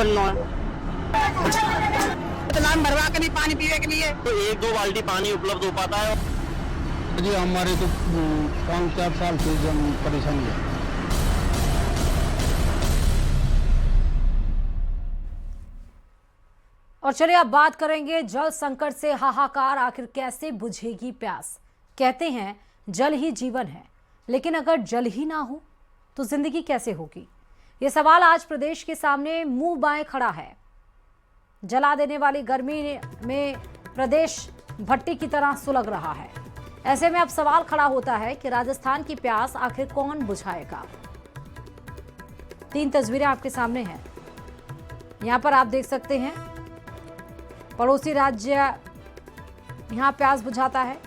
बनना है। तो नाम भरवा के नहीं पानी पीने के लिए तो 1-2 बाल्टी पानी उपलब्ध हो पाता है। जी हमारे तो 5-4 साल से हम परेशानी है। और चलिए अब बात करेंगे जल संकट से हाहाकार, आखिर कैसे बुझेगी प्यास। कहते हैं जल ही जीवन है, लेकिन अगर जल ही ना हो तो जिंदगी कैसे होगी? ये सवाल आज प्रदेश के सामने मुंह बाएं खड़ा है। जला देने वाली गर्मी में प्रदेश भट्टी की तरह सुलग रहा है। ऐसे में अब सवाल खड़ा होता है कि राजस्थान की प्यास आखिर कौन बुझाएगा? 3 तस्वीरें आपके सामने हैं। यहां पर आप देख सकते हैं पड़ोसी राज्य यहां प्यास बुझाता है।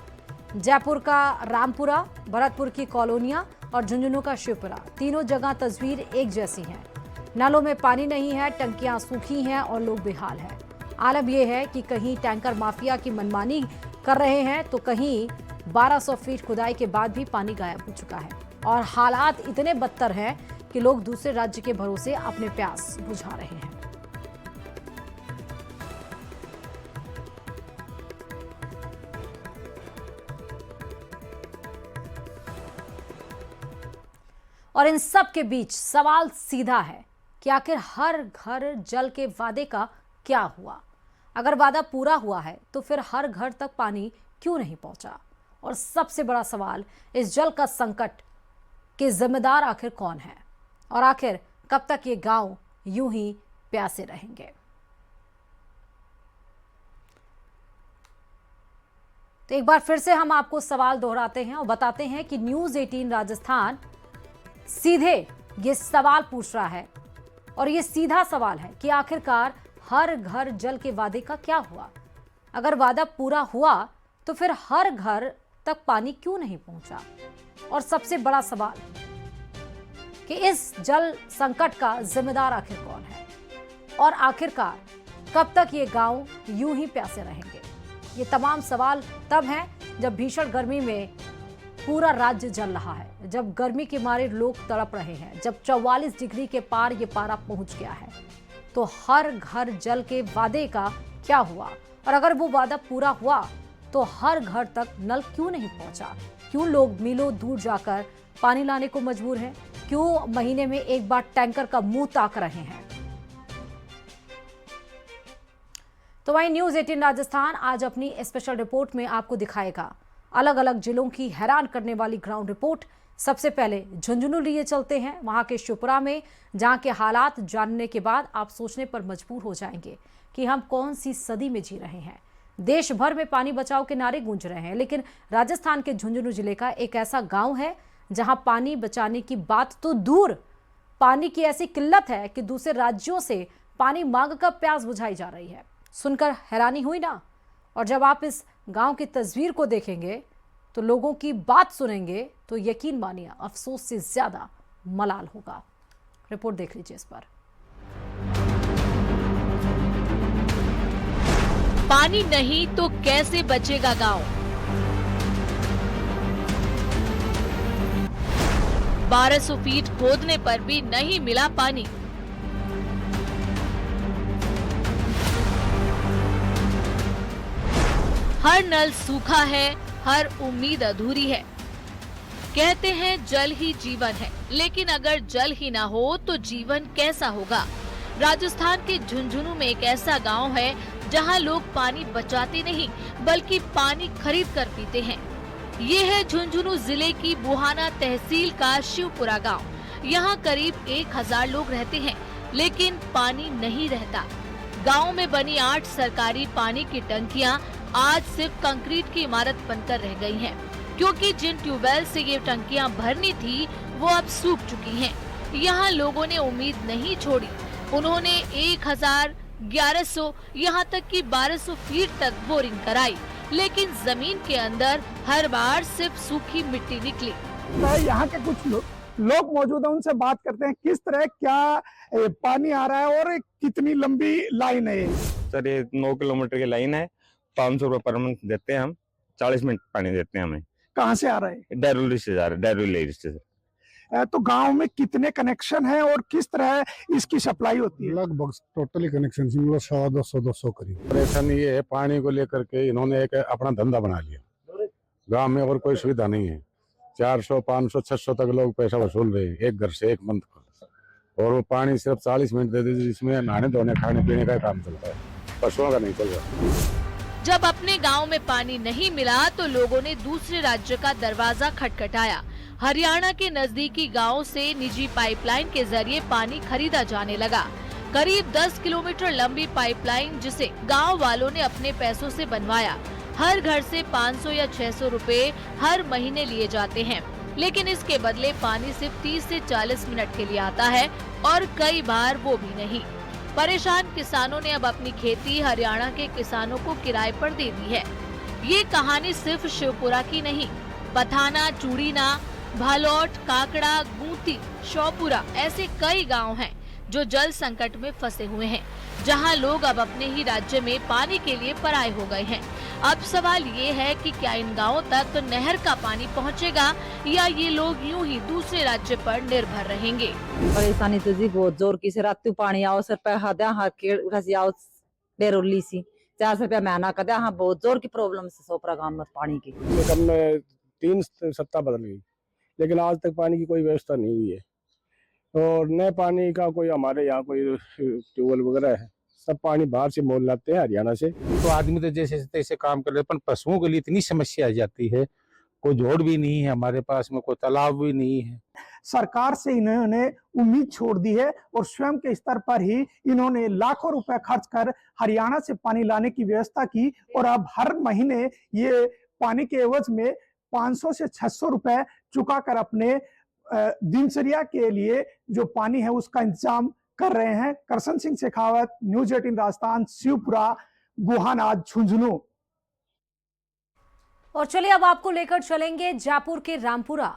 जयपुर का रामपुरा, भरतपुर की कॉलोनियां और झुंझुनू का शिवपुरा, तीनों जगह तस्वीर एक जैसी है। नलों में पानी नहीं है, टंकियां सूखी हैं और लोग बेहाल हैं। आलम यह है कि कहीं टैंकर माफिया की मनमानी कर रहे हैं तो कहीं 1200 फीट खुदाई के बाद भी पानी गायब हो चुका है और हालात इतने बदतर हैं कि लोग दूसरे राज्य के भरोसे अपने प्यास बुझा रहे हैं। और इन सब के बीच सवाल सीधा है कि आखिर हर घर जल के वादे का क्या हुआ? अगर वादा पूरा हुआ है तो फिर हर घर तक पानी क्यों नहीं पहुंचा? और सबसे बड़ा सवाल, इस जल का संकट के जिम्मेदार आखिर कौन है? और आखिर कब तक ये गांव यूं ही प्यासे रहेंगे? तो एक बार फिर से हम आपको सवाल दोहराते हैं और बताते हैं कि न्यूज़ 18 राजस्थान सीधे ये सवाल पूछ रहा है, और ये सीधा सवाल है कि आखिरकार हर घर जल के वादे का क्या हुआ? अगर वादा पूरा हुआ तो फिर हर घर तक पानी क्यों नहीं पहुंचा? और सबसे बड़ा सवाल कि इस जल संकट का जिम्मेदार आखिर कौन है? और आखिरकार कब तक ये गांव यूं ही प्यासे रहेंगे? ये तमाम सवाल तब हैं जब भीषण गर्मी में पूरा राज्य जल रहा है, जब गर्मी के मारे लोग तड़प रहे हैं, जब 44 डिग्री के पार ये पारा पहुंच गया है। तो हर घर जल के वादे का क्या हुआ? और अगर वो वादा पूरा हुआ तो हर घर तक नल क्यों नहीं पहुंचा? क्यों लोग मीलों दूर जाकर पानी लाने को मजबूर हैं? क्यों महीने में एक बार टैंकर का मुंह ताक रहे हैं? तो वहीं न्यूज़ 18 राजस्थान आज अपनी स्पेशल रिपोर्ट में आपको दिखाएगा अलग अलग जिलों की हैरान करने वाली ग्राउंड रिपोर्ट। सबसे पहले झुंझुनू लिए चलते हैं, वहां के शिवपुरा में, जहां के हालात जानने के बाद आप सोचने पर मजबूर हो जाएंगे कि हम कौन सी सदी में जी रहे हैं। देश भर में पानी बचाओ के नारे गूंज रहे हैं, लेकिन राजस्थान के झुंझुनू जिले का एक ऐसा गांव है जहां पानी बचाने की बात तो दूर, पानी की ऐसी किल्लत है कि दूसरे राज्यों से पानी मांगकर प्यास बुझाई जा रही है। सुनकर हैरानी हुई ना? और जब आप इस गांव की तस्वीर को देखेंगे तो लोगों की बात सुनेंगे तो यकीन मानिए अफसोस से ज्यादा मलाल होगा। रिपोर्ट देख लीजिए इस पर। पानी नहीं तो कैसे बचेगा गांव? 1200 फीट खोदने पर भी नहीं मिला पानी। हर नल सूखा है, हर उम्मीद अधूरी है। कहते हैं जल ही जीवन है, लेकिन अगर जल ही ना हो तो जीवन कैसा होगा? राजस्थान के झुंझुनू में एक ऐसा गांव है जहां लोग पानी बचाते नहीं बल्कि पानी खरीद कर पीते हैं। ये है झुंझुनू जिले की बुहाना तहसील का शिवपुरा गांव। यहां करीब 1000 लोग रहते हैं, लेकिन पानी नहीं रहता। गांव में बनी 8 सरकारी पानी की टंकियां आज सिर्फ कंक्रीट की इमारत बनकर रह गई हैं, क्योंकि जिन ट्यूबवेल से ये टंकियां भरनी थी वो अब सूख चुकी हैं। यहाँ लोगों ने उम्मीद नहीं छोड़ी। उन्होंने 1100 यहाँ तक कि 1200 फीट तक बोरिंग कराई, लेकिन जमीन के अंदर हर बार सिर्फ सूखी मिट्टी निकली। यहाँ के कुछ लोग मौजूद हैं, उनसे बात करते हैं किस तरह क्या पानी आ रहा है और कितनी लंबी लाइन है। सर ये 9 किलोमीटर की लाइन है, 500 रुपए पर मंथ देते हैं हम, 40 मिनट पानी देते हैं हमें। कहाँ से आ रहा है? डैरुली से जा रहा है, डैरुली से। तो गांव में कितने कनेक्शन हैं और किस तरह इसकी सप्लाई होती है? लगभग टोटली कनेक्शन 100-200 करीब। परेशानी ये है, पानी को लेकर के इन्होंने एक अपना धंधा बना लिया। गांव में और कोई सुविधा नहीं है। 400, 500, 600 तक लोग पैसा वसूल रहे हैं एक घर से एक मंथ का, और वो पानी सिर्फ 40 मिनट देते थे, जिसमें नहाने धोने खाने पीने का काम चलता है, पशुओं का नहीं चल रहा। जब अपने गांव में पानी नहीं मिला तो लोगों ने दूसरे राज्य का दरवाजा खटखटाया। हरियाणा के नजदीकी गांव से निजी पाइपलाइन के जरिए पानी खरीदा जाने लगा। करीब 10 किलोमीटर लंबी पाइपलाइन, जिसे गांव वालों ने अपने पैसों से बनवाया। हर घर से 500 या 600 रुपए हर महीने लिए जाते हैं, लेकिन इसके बदले पानी सिर्फ 30 से 40 मिनट के लिए आता है और कई बार वो भी नहीं। परेशान किसानों ने अब अपनी खेती हरियाणा के किसानों को किराए पर दे दी है। ये कहानी सिर्फ शिवपुरा की नहीं, पथाना, चूड़ीना, भालौट, काकड़ा, गूंती, शौपुरा ऐसे कई गांव हैं जो जल संकट में फंसे हुए हैं, जहां लोग अब अपने ही राज्य में पानी के लिए पराये हो गए हैं। अब सवाल ये है कि क्या इन गांवों तक नहर का पानी पहुंचेगा या ये लोग यूं ही दूसरे राज्य पर निर्भर रहेंगे। परेशानी तो जी बहुत जोर की से रात पानी आओ सर पे हदा हर के रसी आओ डेरोली सी 400 रुपया महीना का हाँ बहुत जोर की प्रॉब्लम से सोपरा गांव में पानी की। कम में 3 सत्ता बदल गई, लेकिन आज तक पानी की कोई व्यवस्था नहीं हुई है, और न पानी का कोई हमारे यहाँ कोई ट्यूबवेल वगैरह है, सब पानी बाहर से मोल लाते हैं हरियाणा से। तो आदमी तो जैसे तैसे काम कर रहे हैं, पर पशुओं के लिए इतनी समस्या आ जाती है। कोई जोड़ भी नहीं है हमारे पास में, कोई तालाब भी नहीं है। सरकार से इन्होंने उम्मीद छोड़ दी है और स्वयं के स्तर पर ही इन्होंने लाखों रुपए खर्च कर हरियाणा से पानी लाने की व्यवस्था की, और अब हर महीने ये पानी के एवज में 500 से 600 रुपए चुका कर अपने दिनचर्या के लिए जो पानी है उसका इंतजाम कर रहे हैं। करसन सिंह शेखावत, न्यूज़ 18 राजस्थान, शिवपुरा, गुहानाद, झुंझुनू। और चलिए अब आपको लेकर चलेंगे जयपुर के रामपुरा।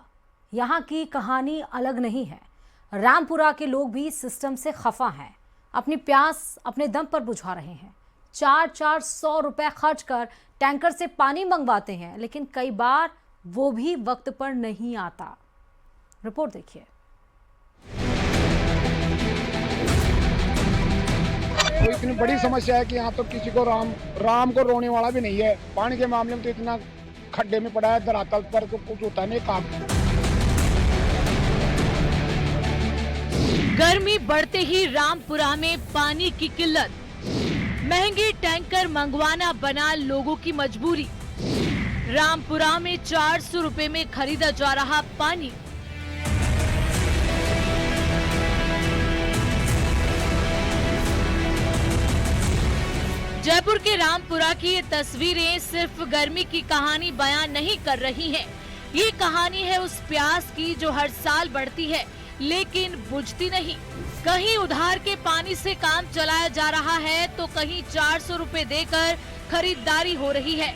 यहाँ की कहानी अलग नहीं है। रामपुरा के लोग भी सिस्टम से खफा हैं, अपनी प्यास अपने दम पर बुझा रहे हैं। 400 रुपए खर्च कर टैंकर से पानी मंगवाते हैं, लेकिन कई बार वो भी वक्त पर नहीं आता। रिपोर्ट देखिए। तो इतनी बड़ी समस्या है कि यहाँ तो किसी को राम को रोने वाला भी नहीं है। पानी के मामले में तो इतना खड्डे में पड़ा है, धरातल पर तो कुछ होता नहीं काम। गर्मी बढ़ते ही रामपुरा में पानी की किल्लत, महंगे टैंकर मंगवाना बना लोगों की मजबूरी। रामपुरा में 400 रुपए में खरीदा जा रहा पानी। जयपुर के रामपुरा की ये तस्वीरें सिर्फ गर्मी की कहानी बयान नहीं कर रही हैं। ये कहानी है उस प्यास की जो हर साल बढ़ती है लेकिन बुझती नहीं। कहीं उधार के पानी से काम चलाया जा रहा है तो कहीं 400 रुपए देकर खरीदारी हो रही है।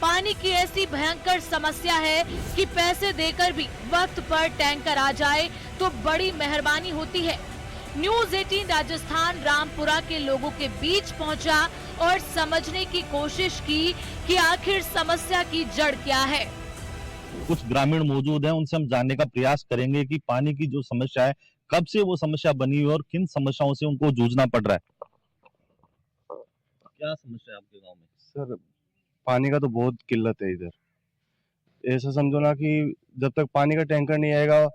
पानी की ऐसी भयंकर समस्या है कि पैसे देकर भी वक्त पर टैंकर आ जाए तो बड़ी मेहरबानी होती है। न्यूज़ 18 राजस्थान रामपुरा के लोगों के बीच पहुंचा और समझने की कोशिश की कि आखिर समस्या की जड़ क्या है। कुछ ग्रामीण मौजूद हैं, उनसे हम जानने का प्रयास करेंगे कि पानी की जो समस्या है, कब से वो समस्या बनी हुई और किन समस्याओं से उनको जूझना पड़ रहा है। क्या समस्या है आपके गांव में? सर, पानी का तो बहुत किल्लत है इधर। ऐसा समझो ना कि जब तक पानी का टैंकर नहीं आएगा,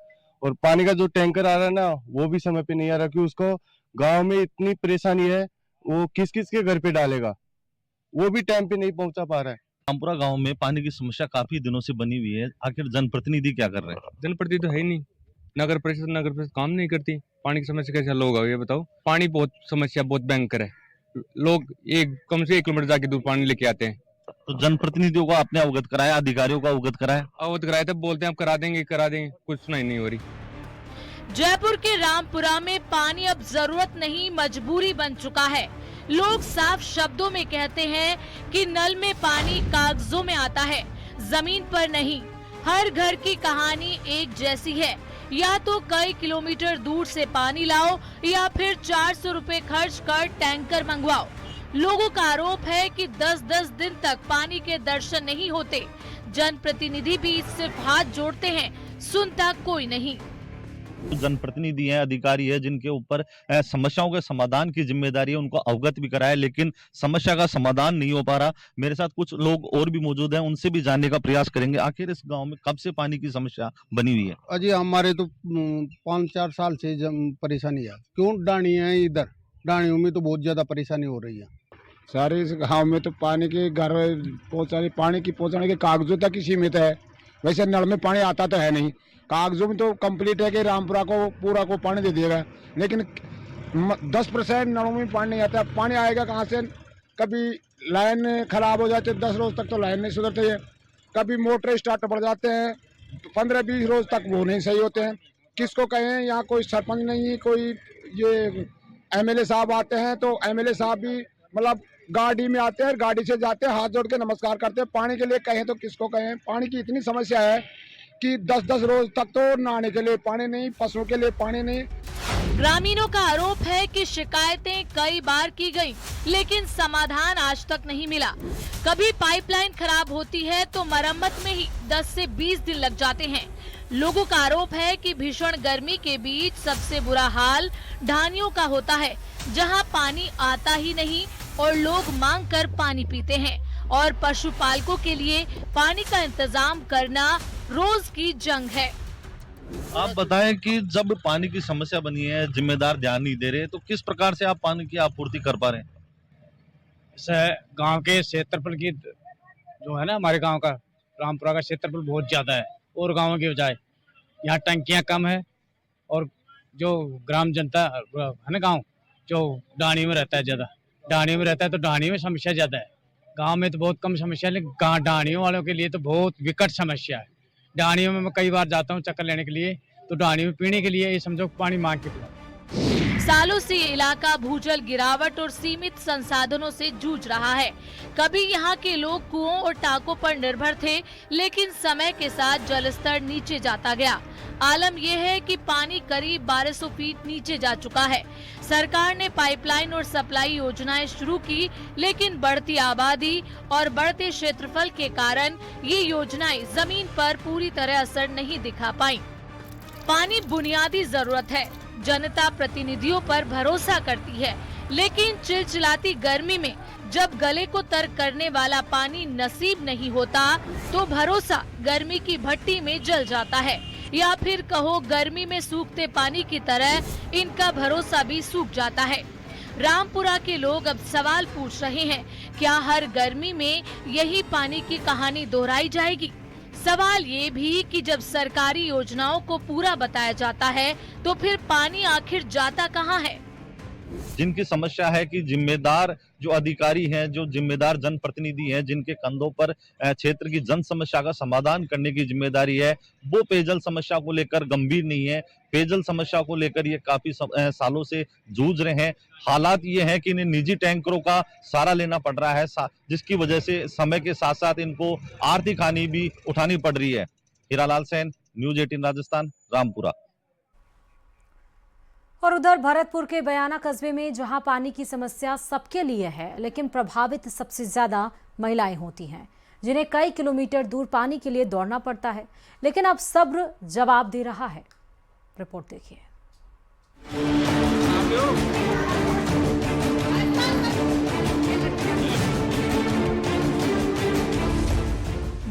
और पानी का जो टैंकर आ रहा है ना वो भी समय पे नहीं आ रहा, कि उसको गांव में इतनी परेशानी है, वो किस किस के घर पे डालेगा, वो भी टाइम पे नहीं पहुंचा पा रहा है। रामपुरा गांव में पानी की समस्या काफी दिनों से बनी हुई है, आखिर जनप्रतिनिधि क्या कर रहे हैं? जनप्रतिनिधि तो है ही नहीं, नगर परिषद काम नहीं करती। पानी की समस्या कैसे हल होगा ये बताओ। पानी बहुत समस्या बहुत भयंकर है, लोग कम से 1 किलोमीटर जाके दूर पानी लेके आते हैं। तो जनप्रतिनिधियों को आपने अवगत कराया, अधिकारियों को अवगत कराया? अवगत कराया, तब बोलते हैं आप करा देंगे, कुछ सुनाई नहीं हो रही। जयपुर के रामपुरा में पानी अब जरूरत नहीं मजबूरी बन चुका है। लोग साफ शब्दों में कहते हैं कि नल में पानी कागजों में आता है, जमीन पर नहीं। हर घर की कहानी एक जैसी है, या तो कई किलोमीटर दूर से पानी लाओ या फिर 400 रुपए खर्च कर टैंकर मंगवाओ। लोगों का आरोप है कि 10-10 दिन तक पानी के दर्शन नहीं होते। जनप्रतिनिधि भी सिर्फ हाथ जोड़ते हैं, सुनता कोई नहीं। जनप्रतिनिधि हैं, अधिकारी है, जिनके ऊपर समस्याओं के समाधान की जिम्मेदारी है, उनको अवगत भी कराया, लेकिन समस्या का समाधान नहीं हो पा रहा। मेरे साथ कुछ लोग और भी मौजूद हैं, उनसे भी जानने का प्रयास करेंगे आखिर इस गांव में कब से पानी की समस्या बनी हुई है। अजी हमारे तो 5-4 साल से परेशानी है। क्यों डाणी है, इधर डाणियों में तो बहुत ज्यादा परेशानी हो रही है। सारे इस गाँव में तो पानी के घर पहुँचाने, पानी की पहुँचाने के कागजों तक ही सीमित है। वैसे नल में पानी आता तो है नहीं, कागजों में तो कंप्लीट है कि रामपुरा को पूरा को पानी दे दिएगा, लेकिन 10% नलों में पानी नहीं आता। पानी आएगा कहाँ से? कभी लाइन खराब हो जाती है, 10 रोज तक तो लाइन नहीं सुधरती है। कभी मोटर स्टार्ट बढ़ जाते हैं, 15-20 रोज तक वो नहीं सही होते हैं। किसको कहें, यहाँ कोई सरपंच नहीं, कोई ये MLA साहब आते हैं तो MLA साहब भी मतलब गाड़ी में आते हैं, गाड़ी से जाते हैं, हाथ जोड़ के नमस्कार करते हैं। पानी के लिए कहें तो किसको कहें? पानी की इतनी समस्या है कि 10-10 रोज तक तो नहाने के लिए पानी नहीं, पशुओं के लिए पानी नहीं। ग्रामीणों का आरोप है कि शिकायतें कई बार की गई, लेकिन समाधान आज तक नहीं मिला। कभी पाइपलाइन खराब होती है तो मरम्मत में ही 10 से 20 दिन लग जाते हैं। लोगों का आरोप है कि भीषण गर्मी के बीच सबसे बुरा हाल ढानियों का होता है, जहां पानी आता ही नहीं और लोग मांग कर पानी पीते हैं, और पशुपालकों के लिए पानी का इंतजाम करना रोज की जंग है। आप बताएं कि जब पानी की समस्या बनी है, जिम्मेदार ध्यान नहीं दे रहे, तो किस प्रकार से आप पानी की आपूर्ति कर पा रहे हैं? गांव के क्षेत्रफल की जो है ना, हमारे गांव का रामपुरा का क्षेत्रफल बहुत ज्यादा है और गांवों की बजाय यहाँ टंकियां कम है, और जो ग्राम जनता है ना, गांव जो डाणी में रहता है, ज्यादा डाणी में रहता है तो डाणी में समस्या ज्यादा है। गांव में तो बहुत कम समस्या है, लेकिन डाणियों वालों के लिए तो बहुत विकट समस्या है। डाणियों में मैं कई बार जाता हूँ चक्कर लेने के लिए, तो डाणी में पीने के लिए ये समझो पानी मांग के पिलाओ। सालों से ये इलाका भूजल गिरावट और सीमित संसाधनों से जूझ रहा है। कभी यहाँ के लोग कुओं और टाकों पर निर्भर थे, लेकिन समय के साथ जल स्तर नीचे जाता गया। आलम यह है कि पानी करीब 1200 फीट नीचे जा चुका है। सरकार ने पाइपलाइन और सप्लाई योजनाएं शुरू की, लेकिन बढ़ती आबादी और बढ़ते क्षेत्रफल के कारण ये योजनाएं जमीन पर पूरी तरह असर नहीं दिखा पाई। पानी बुनियादी जरूरत है, जनता प्रतिनिधियों पर भरोसा करती है, लेकिन चिलचिलाती गर्मी में जब गले को तर करने वाला पानी नसीब नहीं होता, तो भरोसा गर्मी की भट्टी में जल जाता है, या फिर कहो गर्मी में सूखते पानी की तरह इनका भरोसा भी सूख जाता है। रामपुरा के लोग अब सवाल पूछ रहे हैं, क्या हर गर्मी में यही पानी की कहानी दोहराई जाएगी? सवाल ये भी कि जब सरकारी योजनाओं को पूरा बताया जाता है, तो फिर पानी आखिर जाता कहाँ है? जिनकी समस्या है कि जिम्मेदार जो अधिकारी हैं, जो जिम्मेदार जनप्रतिनिधि हैं, जिनके कंधों पर क्षेत्र की जन समस्या का समाधान करने की जिम्मेदारी है, वो पेयजल समस्या को लेकर गंभीर नहीं है। पेयजल समस्या को लेकर ये काफी सालों से जूझ रहे हैं। हालात ये हैं कि इन्हें निजी टैंकरों का सहारा लेना पड़ रहा है, जिसकी वजह से समय के साथ साथ इनको आर्थिक हानि भी उठानी पड़ रही है। हीरालाल सेन, न्यूज़ 18 राजस्थान, रामपुरा। और उधर भरतपुर के बयाना कस्बे में जहां पानी की समस्या सबके लिए है, लेकिन प्रभावित सबसे ज्यादा महिलाएं होती हैं, जिन्हें कई किलोमीटर दूर पानी के लिए दौड़ना पड़ता है। लेकिन अब सब्र जवाब दे रहा है। रिपोर्ट देखिए।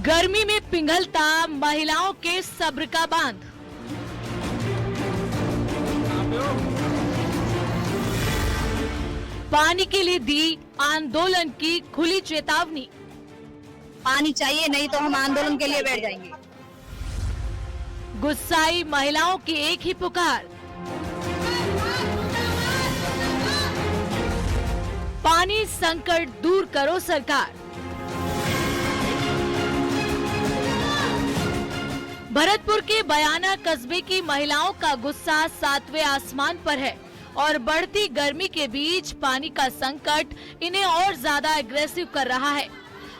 गर्मी में पिघलता महिलाओं के सब्र का बांध। पानी के लिए दी आंदोलन की खुली चेतावनी। पानी चाहिए, नहीं तो हम आंदोलन के लिए बैठ जाएंगे। गुस्साई महिलाओं की एक ही पुकार, पानी संकट दूर करो सरकार। भरतपुर के बयाना कस्बे की महिलाओं का गुस्सा 7वें आसमान पर है, और बढ़ती गर्मी के बीच पानी का संकट इन्हें और ज्यादा एग्रेसिव कर रहा है।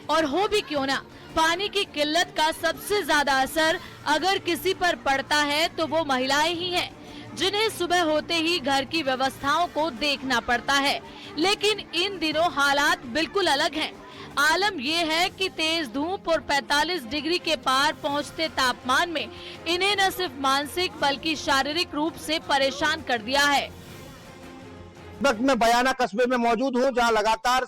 और हो भी क्यों ना, पानी की किल्लत का सबसे ज्यादा असर अगर किसी पर पड़ता है तो वो महिलाएं ही हैं, जिन्हें सुबह होते ही घर की व्यवस्थाओं को देखना पड़ता है। लेकिन इन दिनों हालात बिल्कुल अलग हैं। आलम ये है कि तेज धूप और 45 डिग्री के पार पहुंचते तापमान में इन्हें न सिर्फ मानसिक बल्कि शारीरिक रूप से परेशान कर दिया है। इस वक्त मैं बयाना कस्बे में मौजूद हूं, जहां लगातार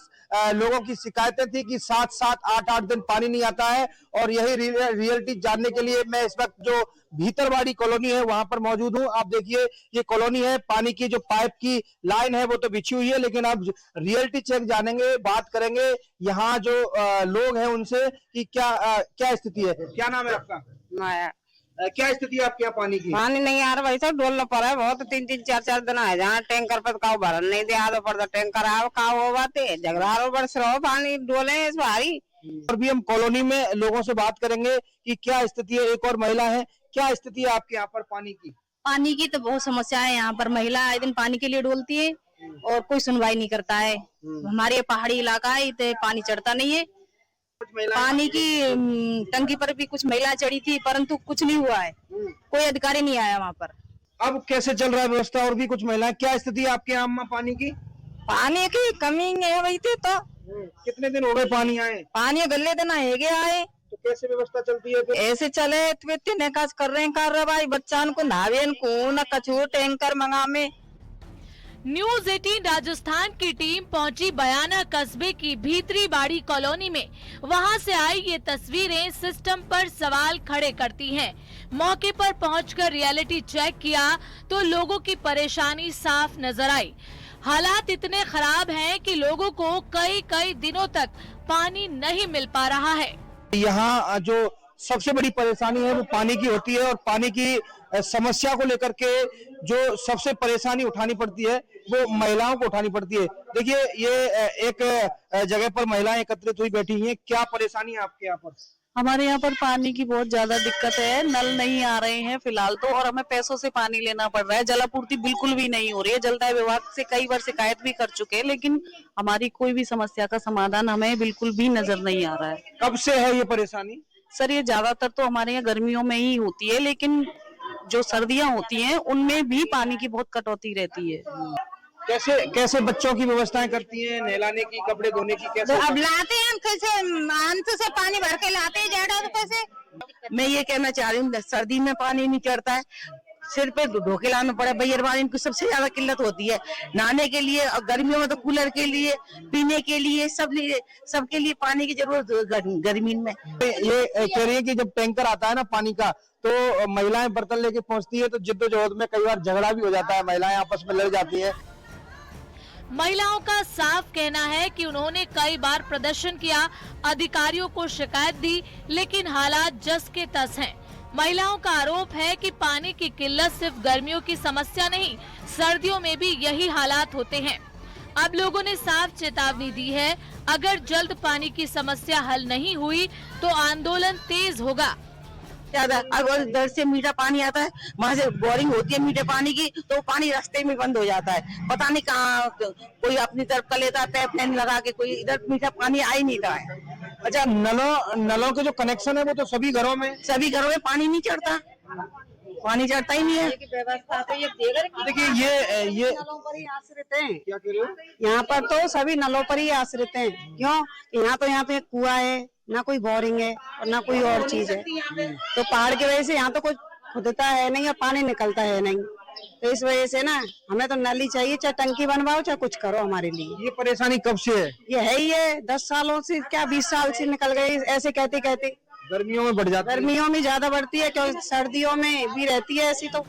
लोगों की शिकायतें थी कि 7-7, 8-8 दिन पानी नहीं आता है। और यही रियलिटी जानने के लिए मैं इस वक्त जो भीतरवाड़ी कॉलोनी है वहां पर मौजूद हूं। आप देखिए ये कॉलोनी है, पानी की जो पाइप की लाइन है वो तो बिछी हुई है, लेकिन अब रियलिटी चेक जानेंगे, बात करेंगे यहाँ जो लोग हैं उनसे कि क्या स्थिति है। क्या नाम है आपका? माया। क्या स्थिति है आपके यहाँ पानी की? पानी नहीं आ रहा भाई साहब, डोलना पड़ा है बहुत, 3-3, 4-4 दिन आए जहाँ टैंकर पर काव भरन नहीं दिया तो पड़ता टैंकर आओ काव हो बाते झगड़ा बरस रहो पानी डोले इस भारी। और भी हम कॉलोनी में लोगों से बात करेंगे कि क्या स्थिति है। एक और महिला है, क्या स्थिति है आपके यहाँ पर पानी की? पानी की तो बहुत समस्या है यहाँ पर। महिला आए दिन पानी के लिए डोलती है और कोई सुनवाई नहीं करता है। हमारे पहाड़ी इलाका है, इतने पानी चढ़ता नहीं है। पानी की टंकी पर भी कुछ महिला चढ़ी थी, परंतु कुछ नहीं हुआ है, कोई अधिकारी नहीं आया वहाँ पर। अब कैसे चल रहा है व्यवस्था? और भी कुछ महिलाएं, क्या स्थिति है आपके यहाँ पानी की? पानी की कमी है वही थे तो। कितने दिन हो गए पानी आए? पानी गले दिन है आए तो कैसे व्यवस्था चलती है? ऐसे चले काज कर रहे भाई, बच्चा को नहावे को न कछू टैंकर मंगा में। न्यूज 18 राजस्थान की टीम पहुंची बयाना कस्बे की भीतरी बाड़ी कॉलोनी में। वहां से आई ये तस्वीरें सिस्टम पर सवाल खड़े करती हैं। मौके पर पहुंचकर रियलिटी चेक किया तो लोगों की परेशानी साफ नजर आई। हालात इतने खराब हैं कि लोगों को कई दिनों तक पानी नहीं मिल पा रहा है। यहाँ जो सबसे बड़ी परेशानी है वो पानी की होती है, और पानी की समस्या को लेकर के जो सबसे परेशानी उठानी पड़ती है वो महिलाओं को उठानी पड़ती है। देखिए ये एक जगह पर महिलाएं एकत्रित हुई बैठी हैं। क्या परेशानी है आपके यहाँ पर? हमारे यहाँ पर पानी की बहुत ज्यादा दिक्कत है, नल नहीं आ रहे हैं फिलहाल तो, और हमें पैसों से पानी लेना पड़ रहा है। जलापूर्ति बिल्कुल भी नहीं हो रही है। जलदाय विभाग से कई बार शिकायत भी कर चुके हैं, लेकिन हमारी कोई भी समस्या का समाधान हमें बिल्कुल भी नजर नहीं आ रहा है। कब से है ये परेशानी? सर ये ज्यादातर तो हमारे यहाँ गर्मियों में ही होती है, लेकिन जो सर्दियाँ होती हैं उनमें भी पानी की बहुत कटौती रहती है। कैसे बच्चों की व्यवस्थाएं करती हैं, नहलाने की, कपड़े धोने की? कैसे अब लाते हैं हम, कैसे अंत से पानी भर के लाते हैं जेड़ा रुपए से। मैं ये कहना चाह रही हूँ, सर्दी में पानी नहीं चढ़ता है, सिर पे धो के लाना पड़ा। भैया वाली को सबसे ज्यादा किल्लत होती है नहाने के लिए, और गर्मियों में तो कूलर के लिए, पीने के लिए, सबके लिए पानी की जरूरत गर्मी में। ये कह रही है कि जब टैंकर आता है ना पानी का, तो महिलाएं बर्तन लेके पहुंचती है तो जिद्दोजहद में कई बार झगड़ा भी हो जाता है, महिलाएं आपस में लड़ जाती है। महिलाओं का साफ कहना है कि उन्होंने कई बार प्रदर्शन किया, अधिकारियों को शिकायत दी, लेकिन हालात जस के तस हैं। महिलाओं का आरोप है कि पानी की किल्लत सिर्फ गर्मियों की समस्या नहीं, सर्दियों में भी यही हालात होते हैं। अब लोगों ने साफ चेतावनी दी है, अगर जल्द पानी की समस्या हल नहीं हुई तो आंदोलन तेज होगा। ज्यादा अगर इधर से मीठा पानी आता है, वहाँ से बोरिंग होती है मीठे पानी की, तो पानी रास्ते में बंद हो जाता है। पता नहीं कहाँ कोई अपनी तरफ का लेता है पाइप लाइन लगा के, कोई इधर मीठा पानी आ ही नहीं रहा है। अच्छा, नलों के जो कनेक्शन है वो तो सभी घरों में पानी नहीं चढ़ता, पानी चढ़ता ही नहीं है। व्यवस्था तो ये देखिए ये नलों पर ही आश्रित हैं। क्या कह रहे हो? यहाँ पर तो सभी नलों पर ही आश्रित हैं। क्यों? यहाँ तो एक कुआं है, ना कोई बोरिंग है और ना कोई और चीज है, तो पहाड़ की वजह से यहाँ तो कोई खुदता है नहीं और पानी निकलता है नहीं, तो इस वजह से ना हमें तो नली चाहिए, चाहे टंकी बनवाओ चाहे कुछ करो हमारे लिए। ये परेशानी कब से है? ये है ही है 10 सालों से, क्या 20 साल से निकल गई ऐसे कहते कहते। गर्मियों में बढ़ जाती है, गर्मियों में ज्यादा बढ़ती है, क्योंकि सर्दियों में भी रहती है ऐसी। तो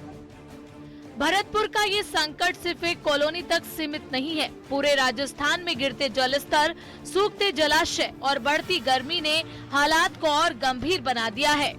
भरतपुर का ये संकट सिर्फ एक कॉलोनी तक सीमित नहीं है। पूरे राजस्थान में गिरते जलस्तर, सूखते जलाशय और बढ़ती गर्मी ने हालात को और गंभीर बना दिया है।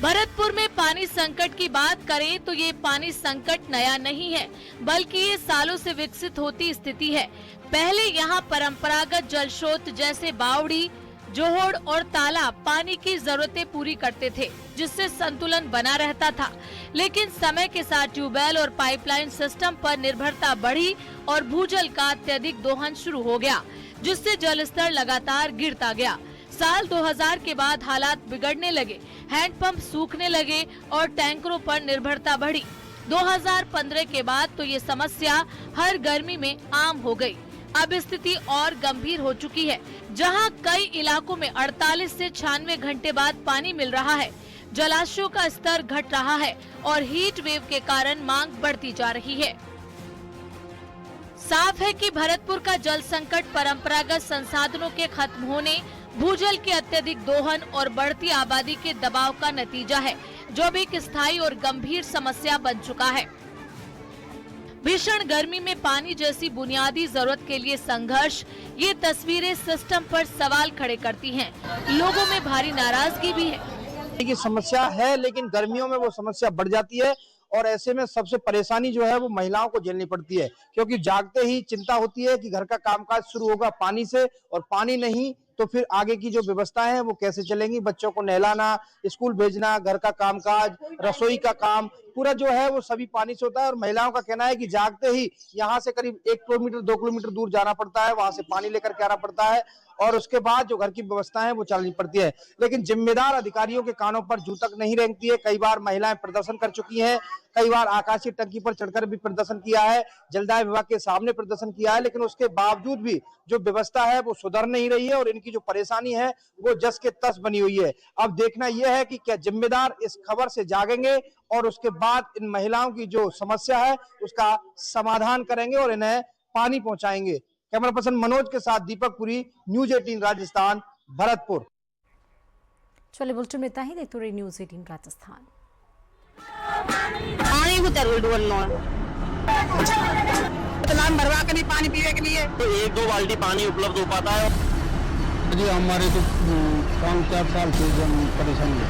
भरतपुर में पानी संकट की बात करें तो ये पानी संकट नया नहीं है, बल्कि ये सालों से विकसित होती स्थिति है। पहले यहाँ परंपरागत जल स्रोत जैसे बावड़ी, जोहड़ और तालाब पानी की जरूरतें पूरी करते थे, जिससे संतुलन बना रहता था। लेकिन समय के साथ ट्यूबवेल और पाइपलाइन सिस्टम पर निर्भरता बढ़ी और भूजल का अत्यधिक दोहन शुरू हो गया, जिससे जल स्तर लगातार गिरता गया। साल 2000 के बाद हालात बिगड़ने लगे, हैंडपंप सूखने लगे और टैंकरों पर निर्भरता बढ़ी। 2015 के बाद तो ये समस्या हर गर्मी में आम हो गई। अब स्थिति और गंभीर हो चुकी है, जहां कई इलाकों में 48 से 96 घंटे बाद पानी मिल रहा है। जलाशयों का स्तर घट रहा है और हीट वेव के कारण मांग बढ़ती जा रही है। साफ है कि भरतपुर का जल संकट परंपरागत संसाधनों के खत्म होने, भूजल के अत्यधिक दोहन और बढ़ती आबादी के दबाव का नतीजा है, जो अब एक स्थायी और गंभीर समस्या बन चुका है। भीषण गर्मी में पानी जैसी बुनियादी जरूरत के लिए संघर्ष, ये तस्वीरें सिस्टम पर सवाल खड़े करती हैं। लोगों में भारी नाराजगी भी है। की समस्या है, लेकिन गर्मियों में वो समस्या बढ़ जाती है और ऐसे में सबसे परेशानी जो है वो महिलाओं को झेलनी पड़ती है, क्योंकि जागते ही चिंता होती है कि घर का कामकाज शुरू होगा पानी से, और पानी नहीं तो फिर आगे की जो व्यवस्थाएं हैं वो कैसे चलेंगी। बच्चों को नहलाना, स्कूल भेजना, घर का कामकाज, रसोई का काम पूरा जो है वो सभी पानी से होता है। और महिलाओं का कहना है कि जागते ही यहाँ से करीब 1 किलोमीटर 2 किलोमीटर दूर जाना पड़ता है, वहां से पानी लेकर के आना पड़ता है और उसके बाद जो घर की व्यवस्था है वो चलनी पड़ती है। लेकिन जिम्मेदार अधिकारियों के कानों पर जू तक नहीं रेंगती है। कई बार महिलाएं प्रदर्शन कर चुकी हैं, कई बार आकाशीय टंकी पर चढ़कर भी प्रदर्शन किया है, जलदाय विभाग के सामने प्रदर्शन किया है, लेकिन उसके बावजूद भी जो व्यवस्था है वो सुधर नहीं रही है और इनकी जो परेशानी है वो जस के तस बनी हुई है। अब देखना यह है कि क्या जिम्मेदार इस खबर से जागेंगे और उसके बाद इन महिलाओं की जो समस्या है उसका समाधान करेंगे और इन्हें पानी पहुंचाएंगे। कैमरा पर्सन मनोज के साथ दीपक पुरी, न्यूज 18 राजस्थान, भरतपुर। चलिए बुलेटिन में इतना ही। देखते रहिए न्यूज 18 राजस्थान। पानी उतर डोलना भरवा के नहीं पानी पीने के लिए तो 1-2 बाल्टी पानी उपलब्ध हो पाता है। जी हमारे तो 5-4 साल से परेशानी है।